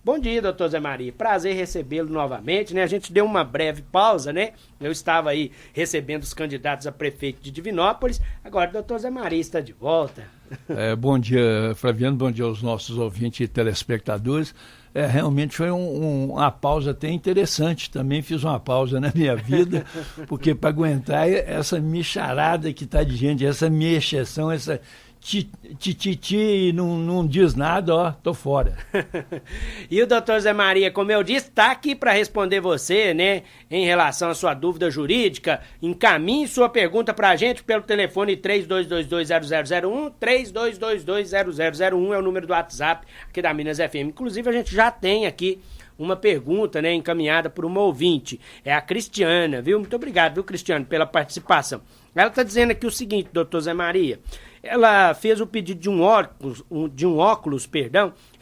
Bom dia, doutor Zé Maria. Prazer recebê-lo novamente, né? A gente deu uma breve pausa, né? Eu estava aí recebendo os candidatos a prefeito de Divinópolis. Agora o doutor Zé Maria está de volta. Bom dia, Flaviano. Bom dia aos nossos ouvintes e telespectadores. Realmente foi uma pausa até interessante. Também fiz uma pausa na minha vida, porque para aguentar essa micharada que está de gente, essa minha exceção, essa tititi não diz nada, ó, tô fora. E o doutor Zé Maria, como eu disse, está aqui para responder você, né, em relação à sua dúvida jurídica. Encaminhe sua pergunta para a gente pelo telefone 3222-0001, 3222-0001 é o número do WhatsApp aqui da Minas FM. Inclusive, a gente já tem aqui uma pergunta, né, encaminhada por uma ouvinte. É a Cristiana, viu? Muito obrigado, viu, Cristiano, pela participação. Ela está dizendo aqui o seguinte, doutor Zé Maria. Ela fez o pedido de um óculos,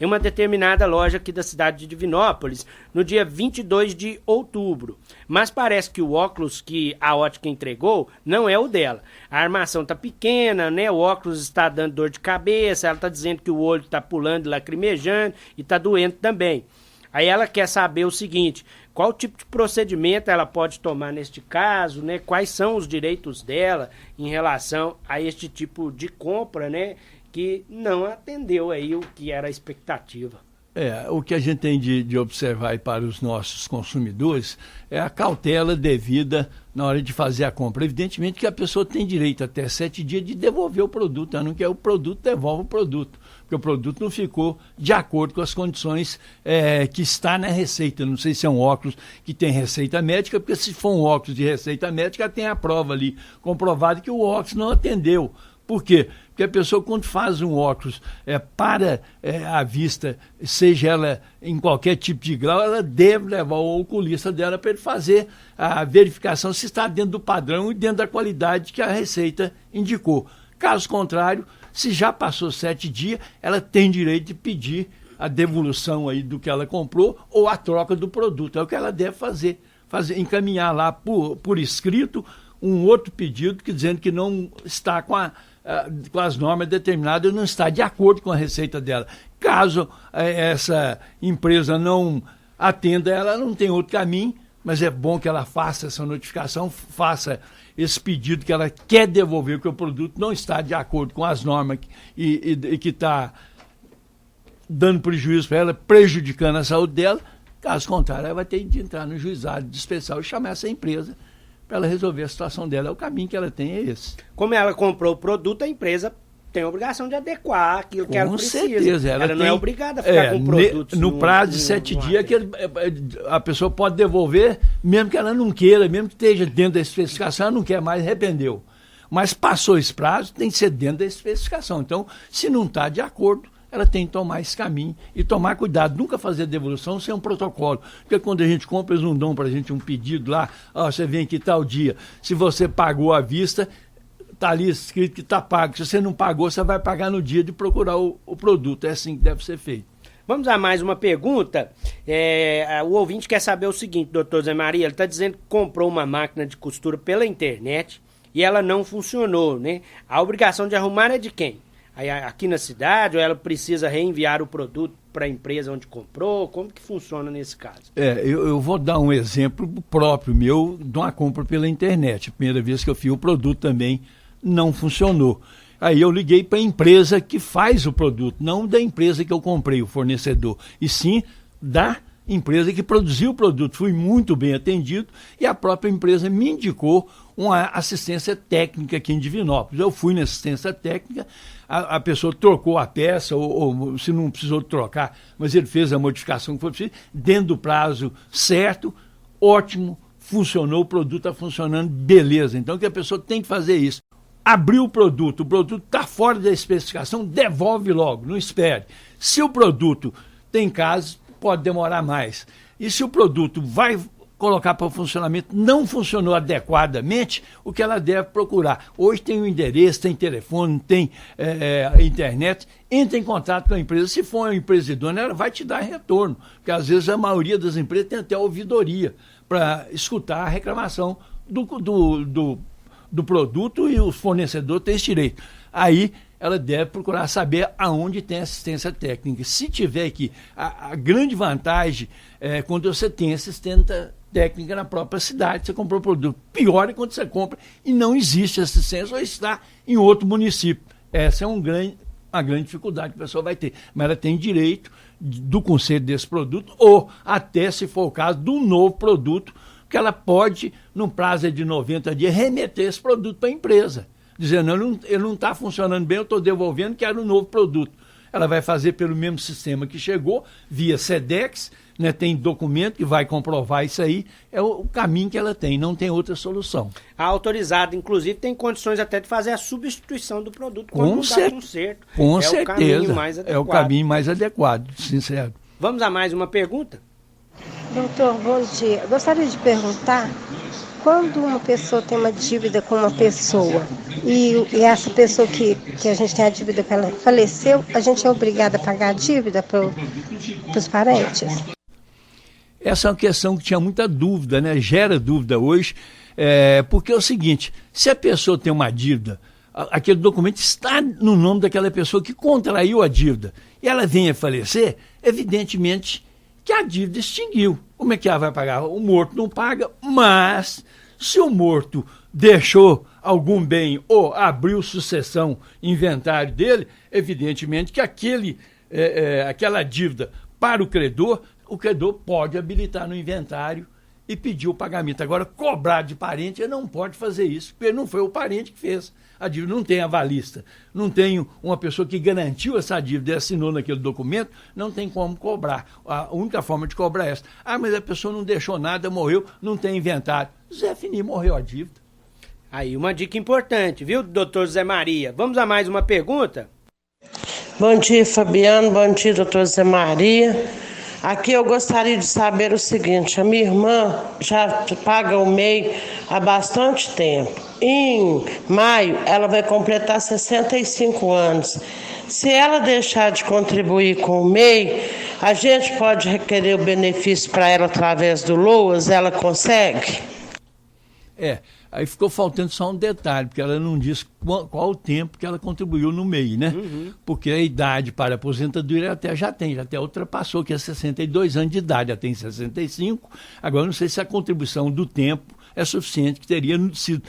em uma determinada loja aqui da cidade de Divinópolis, no dia 22 de outubro. Mas parece que o óculos que a ótica entregou não é o dela. A armação está pequena, né? O óculos está dando dor de cabeça, ela está dizendo que o olho está pulando e lacrimejando e está doendo também. Aí ela quer saber o seguinte, qual tipo de procedimento ela pode tomar neste caso, né? Quais são os direitos dela em relação a este tipo de compra, né? Que não atendeu aí o que era a expectativa. O que a gente tem de observar aí para os nossos consumidores é a cautela devida na hora de fazer a compra. Evidentemente que a pessoa tem direito até 7 dias de devolver o produto. Ela não quer o produto, devolve o produto. Porque o produto não ficou de acordo com as condições que está na receita. Não sei se é um óculos que tem receita médica, porque se for um óculos de receita médica, tem a prova ali comprovada que o óculos não atendeu. Por quê? Porque a pessoa, quando faz um óculos para a vista, seja ela em qualquer tipo de grau, ela deve levar o oculista dela para ele fazer a verificação se está dentro do padrão e dentro da qualidade que a receita indicou. Caso contrário, se já passou 7 dias, ela tem direito de pedir a devolução aí do que ela comprou ou a troca do produto. É o que ela deve fazer encaminhar lá por escrito um outro pedido dizendo que não está com as normas determinadas, não está de acordo com a receita dela. Caso essa empresa não atenda, ela não tem outro caminho, mas é bom que ela faça essa notificação, faça esse pedido que ela quer devolver, que o produto não está de acordo com as normas e que está dando prejuízo para ela, prejudicando a saúde dela. Caso contrário, ela vai ter de entrar no juizado de especial e chamar essa empresa para ela resolver a situação dela. O caminho que ela tem é esse. Como ela comprou o produto, a empresa tem a obrigação de adequar aquilo que ela precisa. Com certeza. Ela não é obrigada a ficar com produtos. No prazo de 7 dias, a pessoa pode devolver, mesmo que ela não queira, mesmo que esteja dentro da especificação, ela não quer mais, arrependeu. Mas passou esse prazo, tem que ser dentro da especificação. Então, se não está de acordo, ela tem que tomar esse caminho e tomar cuidado, nunca fazer devolução sem um protocolo. Porque quando a gente compra, eles não dão para a gente um pedido lá, você vem aqui tal dia, se você pagou à vista, está ali escrito que está pago. Se você não pagou, você vai pagar no dia de procurar o produto. É assim que deve ser feito. Vamos a mais uma pergunta. O ouvinte quer saber o seguinte, doutor Zé Maria, ele está dizendo que comprou uma máquina de costura pela internet e ela não funcionou, né? A obrigação de arrumar é de quem? Aqui na cidade, ou ela precisa reenviar o produto para a empresa onde comprou? Como que funciona nesse caso? Eu vou dar um exemplo próprio meu de uma compra pela internet. A primeira vez que eu fiz o produto também não funcionou. Aí eu liguei para a empresa que faz o produto, não da empresa que eu comprei, o fornecedor, e sim da empresa que produziu o produto. Fui muito bem atendido e a própria empresa me indicou uma assistência técnica aqui em Divinópolis. Eu fui na assistência técnica, a pessoa trocou a peça, ou se não precisou trocar, mas ele fez a modificação que foi preciso, dentro do prazo certo, ótimo, funcionou, o produto está funcionando, beleza. Então, o que a pessoa tem que fazer é isso. Abriu o produto está fora da especificação, devolve logo, não espere. Se o produto tem casos, pode demorar mais. E se o produto vai colocar para funcionamento, não funcionou adequadamente, o que ela deve procurar. Hoje tem o endereço, tem telefone, tem internet, entra em contato com a empresa. Se for uma empresa idônea, ela vai te dar retorno, porque às vezes a maioria das empresas tem até ouvidoria para escutar a reclamação do produto e o fornecedor tem esse direito. Aí ela deve procurar saber aonde tem assistência técnica. Se tiver aqui, a grande vantagem é quando você tem assistência técnica na própria cidade, você comprou o produto. Pior é quando você compra e não existe assistência ou está em outro município. Essa é uma grande dificuldade que a pessoa vai ter. Mas ela tem direito do conselho desse produto ou até, se for o caso, de um novo produto que ela pode, no prazo de 90 dias, remeter esse produto para a empresa. Dizendo, ele não está funcionando bem, eu estou devolvendo, quero um novo produto. Ela vai fazer pelo mesmo sistema que chegou, via SEDEX, né, tem documento que vai comprovar isso aí, é o caminho que ela tem, não tem outra solução. A autorizada, inclusive, tem condições até de fazer a substituição do produto quando não dá conserto. Com certeza, o caminho mais adequado. É o caminho mais adequado, sincero. Vamos a mais uma pergunta? Doutor, bom dia. Eu gostaria de perguntar, quando uma pessoa tem uma dívida com uma pessoa e essa pessoa que a gente tem a dívida com ela faleceu, a gente é obrigado a pagar a dívida para os parentes? Essa é uma questão que tinha muita dúvida, né? Gera dúvida hoje, porque é o seguinte, se a pessoa tem uma dívida, aquele documento está no nome daquela pessoa que contraiu a dívida e ela vem a falecer, evidentemente que a dívida extinguiu. Como é que ela vai pagar? O morto não paga, mas se o morto deixou algum bem ou abriu sucessão, inventário dele, evidentemente que aquela dívida para o credor pode habilitar no inventário e pedir o pagamento. Agora, cobrar de parente, ele não pode fazer isso, porque não foi o parente que fez. A dívida não tem avalista, não tem uma pessoa que garantiu essa dívida e assinou naquele documento, não tem como cobrar. A única forma de cobrar é essa. Mas a pessoa não deixou nada, morreu, não tem inventário. Zé Fini, morreu a dívida. Aí uma dica importante, viu, doutor Zé Maria? Vamos a mais uma pergunta? Bom dia, Fabiano. Bom dia, doutor Zé Maria. Aqui eu gostaria de saber o seguinte, a minha irmã já paga o MEI há bastante tempo. Em maio ela vai completar 65 anos. Se ela deixar de contribuir com o MEI, a gente pode requerer o benefício para ela através do LOAS, ela consegue? Aí ficou faltando só um detalhe, porque ela não diz qual o tempo que ela contribuiu no MEI, né? Uhum. Porque a idade para a aposentadoria já até ultrapassou, que é 62 anos de idade, já tem 65. Agora não sei se a contribuição do tempo é suficiente, que teria sido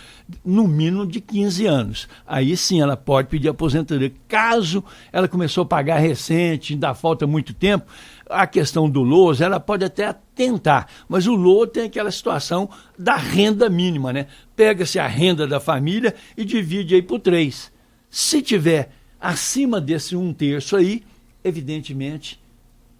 no mínimo de 15 anos. Aí sim ela pode pedir aposentadoria. Caso ela começou a pagar recente, ainda falta muito tempo, a questão do LOAS, ela pode até tentar, mas o LOAS tem aquela situação da renda mínima, né? Pega-se a renda da família e divide aí por 3. Se tiver acima desse 1/3 aí, evidentemente,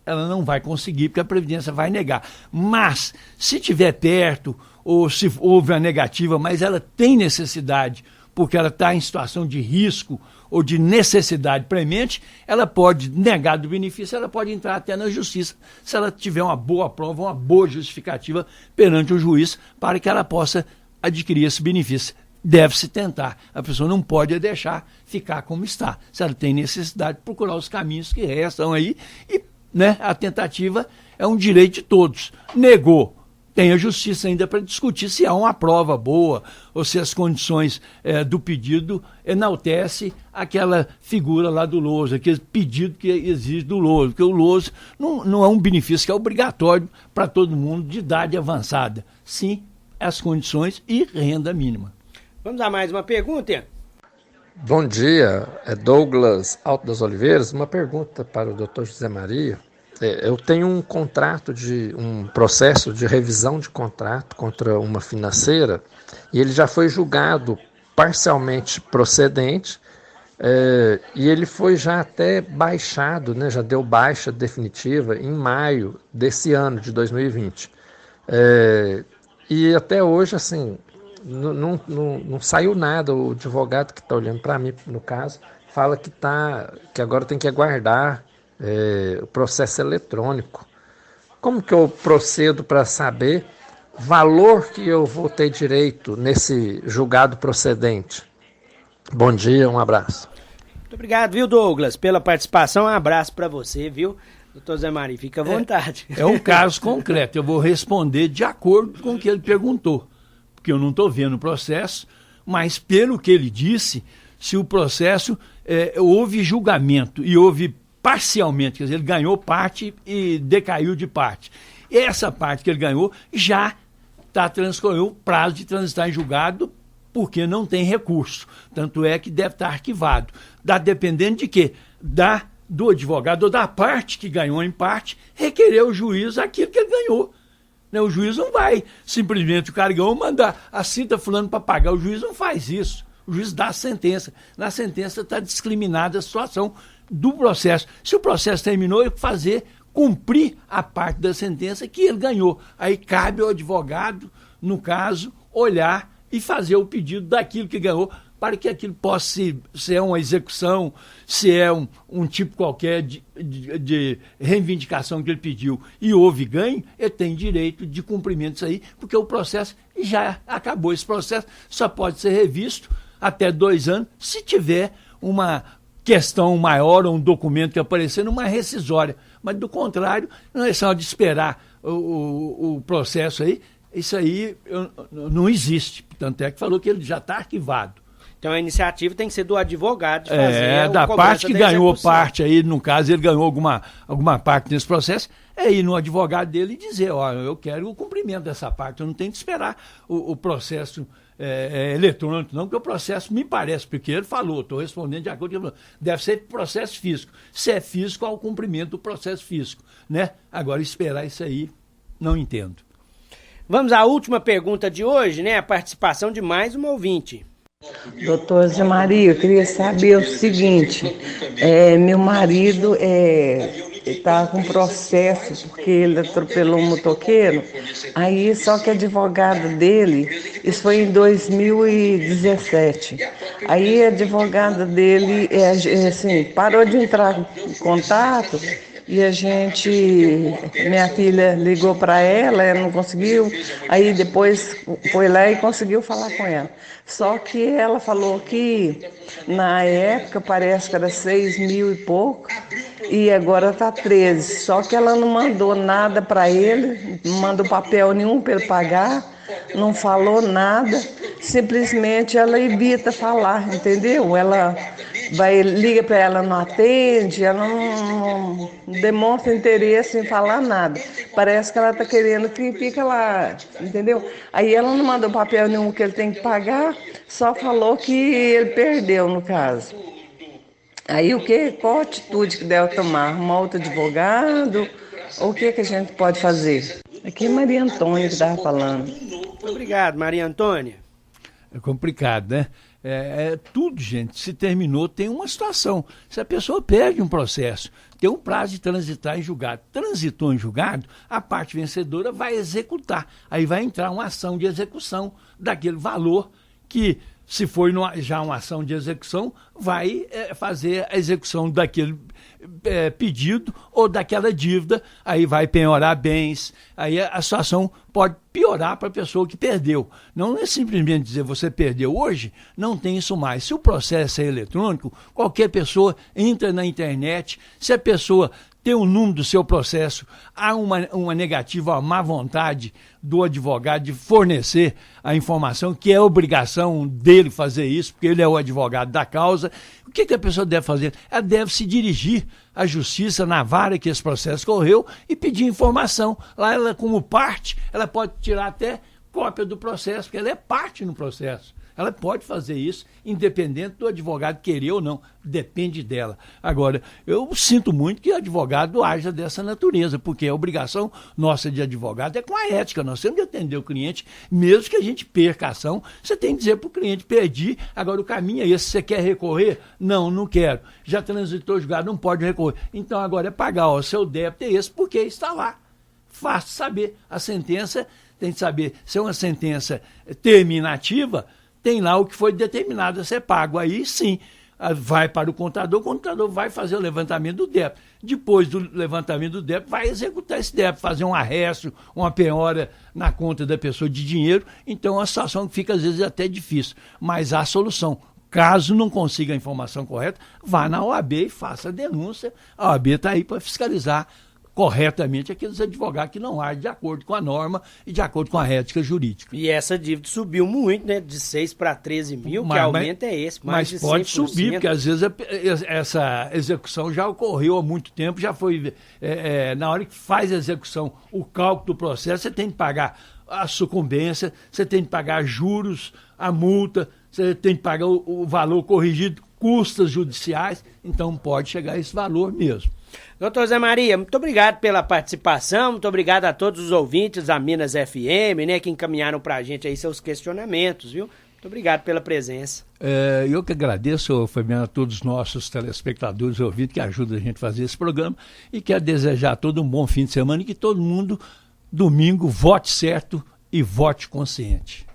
ela não vai conseguir, porque a Previdência vai negar. Mas, se tiver perto, ou se houve a negativa, mas ela tem necessidade, porque ela está em situação de risco ou de necessidade premente, ela pode negar do benefício, ela pode entrar até na justiça, se ela tiver uma boa prova, uma boa justificativa perante o juiz, para que ela possa adquirir esse benefício. Deve-se tentar. A pessoa não pode deixar ficar como está. Se ela tem necessidade, procurar os caminhos que restam aí, e né, a tentativa é um direito de todos. Negou. Tem a justiça ainda para discutir se há uma prova boa ou se as condições do pedido enaltece aquela figura lá do LOAS, aquele pedido que exige do LOAS, porque o LOAS não é um benefício que é obrigatório para todo mundo de idade avançada. Sim, as condições e renda mínima. Vamos a mais uma pergunta, Ian? Bom dia, é Douglas Alto das Oliveiras. Uma pergunta para o Dr. José Maria. Eu tenho um processo de revisão de contrato contra uma financeira e ele já foi julgado parcialmente procedente e ele foi já até baixado, né, já deu baixa definitiva em maio desse ano de 2020. E até hoje, assim, não saiu nada. O advogado que está olhando para mim, no caso, fala que agora tem que aguardar o processo eletrônico. Como que eu procedo para saber o valor que eu vou ter direito nesse julgado procedente? Bom dia, um abraço. Muito obrigado, viu, Douglas, pela participação. Um abraço para você, viu? Doutor Zé Maria, fica à vontade. É um caso concreto, eu vou responder de acordo com o que ele perguntou, porque eu não estou vendo o processo, mas pelo que ele disse, se o processo houve julgamento e houve parcialmente, quer dizer, ele ganhou parte e decaiu de parte. E essa parte que ele ganhou já transcorreu o prazo de transitar em julgado porque não tem recurso. Tanto é que deve estar arquivado. Dependendo de quê? Do advogado ou da parte que ganhou em parte, requerer ao juiz aquilo que ele ganhou. O juiz não vai simplesmente, o cara ganhou, mandar cita fulano para pagar. O juiz não faz isso. O juiz dá a sentença. Na sentença está discriminada a situação do processo. Se o processo terminou, é cumprir a parte da sentença que ele ganhou. Aí cabe ao advogado, no caso, olhar e fazer o pedido daquilo que ganhou, para que aquilo possa ser uma execução, se é um tipo qualquer de reivindicação que ele pediu e houve ganho, ele tem direito de cumprimento disso aí, porque o processo já acabou. Esse processo só pode ser revisto até 2 anos, se tiver uma questão maior ou um documento que aparecer numa rescisória. Mas, do contrário, não é só de esperar o processo aí, isso aí não existe. Tanto é que falou que ele já está arquivado. Então a iniciativa tem que ser do advogado de fazer da parte que ganhou parte aí, no caso, ele ganhou alguma parte nesse processo, é ir no advogado dele e dizer, eu quero o cumprimento dessa parte, eu não tenho que esperar o processo eletrônico, não, porque o processo me parece, porque ele falou, estou respondendo de acordo com ele falou, deve ser processo físico. Se é físico, ao cumprimento do processo físico, né? Agora, esperar isso aí, não entendo. Vamos à última pergunta de hoje, né? A participação de mais uma ouvinte. Doutor Zé Maria, eu queria saber o seguinte, meu marido está com processo porque ele atropelou um motoqueiro, aí só que a advogada dele, isso foi em 2017, aí a advogada dele parou de entrar em contato. E minha filha ligou para ela não conseguiu, aí depois foi lá e conseguiu falar com ela. Só que ela falou que na época parece que era 6 mil e pouco, e agora está 13. Só que ela não mandou nada para ele, não mandou papel nenhum para ele pagar, não falou nada, simplesmente ela evita falar, entendeu? Ela liga para ela, não atende, ela não demonstra interesse em falar nada. Parece que ela está querendo que fica lá, entendeu? Aí ela não mandou papel nenhum que ele tem que pagar, só falou que ele perdeu, no caso. Aí qual a atitude que deve tomar? Arrumar outro advogado? Ou o que a gente pode fazer? Aqui é Maria Antônia que estava falando. Obrigado, Maria Antônia. É complicado, né? Tudo, gente, se terminou, tem uma situação. Se a pessoa perde um processo, tem um prazo de transitar em julgado. Transitou em julgado, a parte vencedora vai executar. Aí vai entrar uma ação de execução daquele valor que, se for já uma ação de execução, vai fazer a execução daquele pedido ou daquela dívida, aí vai penhorar bens, aí a situação pode piorar para a pessoa que perdeu. Não é simplesmente dizer você perdeu hoje, não tem isso mais. Se o processo é eletrônico, qualquer pessoa entra na internet, se a pessoa tem o número do seu processo, há uma negativa, uma má vontade do advogado de fornecer a informação, que é obrigação dele fazer isso, porque ele é o advogado da causa. O que a pessoa deve fazer? Ela deve se dirigir à justiça, na vara que esse processo correu, e pedir informação. Lá, ela, como parte, ela pode tirar até cópia do processo, porque ela é parte no processo. Ela pode fazer isso, independente do advogado querer ou não, depende dela. Agora, eu sinto muito que o advogado haja dessa natureza, porque a obrigação nossa de advogado é com a ética. Nós temos que atender o cliente, mesmo que a gente perca a ação, você tem que dizer para o cliente, perdi, agora o caminho é esse, você quer recorrer? Não quero. Já transitou o julgado, não pode recorrer. Então agora é pagar, o seu débito é esse, porque está lá. Fácil saber. A sentença, tem que saber se é uma sentença terminativa, tem lá o que foi determinado a ser pago. Aí sim, vai para o contador vai fazer o levantamento do débito. Depois do levantamento do débito, vai executar esse débito, fazer um arresto, uma penhora na conta da pessoa de dinheiro. Então é uma situação que fica às vezes até difícil, mas há solução. Caso não consiga a informação correta, vá na OAB e faça a denúncia. A OAB está aí para fiscalizar corretamente aqueles advogados que não agem de acordo com a norma e de acordo com a ética jurídica. E essa dívida subiu muito, né? De 6 para 13 mil, que aumento é esse, mais mas de 100%. Pode subir, porque às vezes essa execução já ocorreu há muito tempo, já foi... na hora que faz a execução, o cálculo do processo, você tem que pagar a sucumbência, você tem que pagar juros, a multa, você tem que pagar o valor corrigido, custas judiciais, então pode chegar a esse valor mesmo. Doutor Zé Maria, muito obrigado pela participação, muito obrigado a todos os ouvintes da Minas FM, né, que encaminharam pra gente aí seus questionamentos, viu? Muito obrigado pela presença. Eu que agradeço, Fabiano, a todos os nossos telespectadores e ouvintes que ajudam a gente a fazer esse programa e quero desejar a todos um bom fim de semana e que todo mundo, domingo, vote certo e vote consciente.